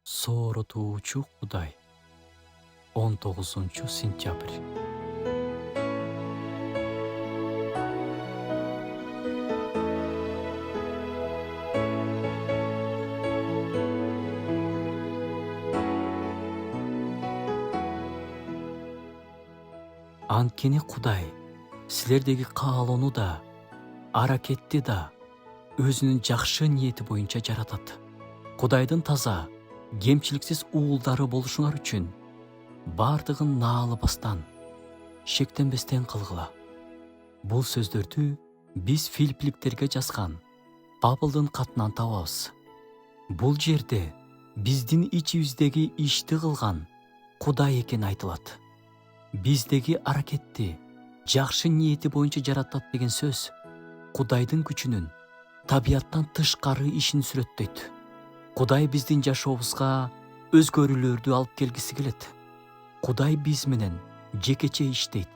Сооротуучу Кудай. 19-сентябрь. Анткени Кудай силердеги каалоону да, аракетти да өзүнүн жакшы ниети боюнча жаратат. Кудайдын таза, кемчиликсиз уулдары болушуңар үчүн бардыгын наалыбастан, шектенбестен кылгыла. Бул сөздөрдү биз филиппликтерге жазган Павлдын катынан табабыз. Бул жерде биздин ичибиздеги ишти кылган Кудай экени айтылат. Биздеги аракетти жакшы ниети боюнча жаратат деген сөз Кудайдын күчүнүн табияттан тышкары ишин сүрөттөйт. Кудай биздин жашообузга өзгөрүүлөрдү алып келгиси келет. Кудай биз менен жекече иштейт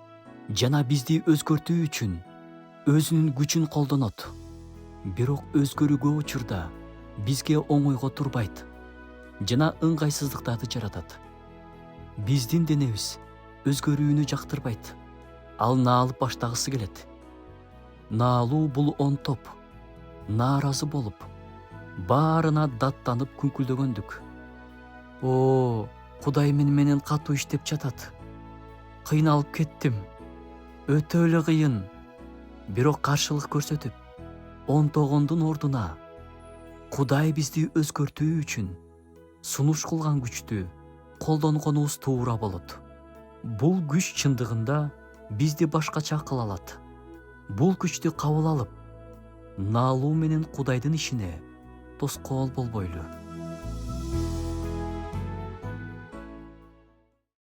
жана бизди өзгөртүү үчүн өзүнүн күчүн колдонот. Бирок өзгөрүүгө учурда бизге оңойго турбайт жана ыңгайсыздыктарды жаратат. Биздин денебиз өзгөрүүнү жактырбайт. Ал наалып баштагысы келет. Наалуу бул онтоп, нааразы болуп, баарына даттанып күңкүлдөгөндүк. О, Кудай менен катуу иштеп жатат. Кыйналып кеттим. Өтө эле кыйын. Бирок каршылык көрсөтүп, онтогондун ордуна Кудай бизди өзгөртүү үчүн сунуш кылган күчтү колдонгонубуз туура болот. Бул күч чындыгында бизди башкача кыла алат. Бул күчтү кабыл алып, наалуу менен Кудайдын ишине тоскоол болбойлу.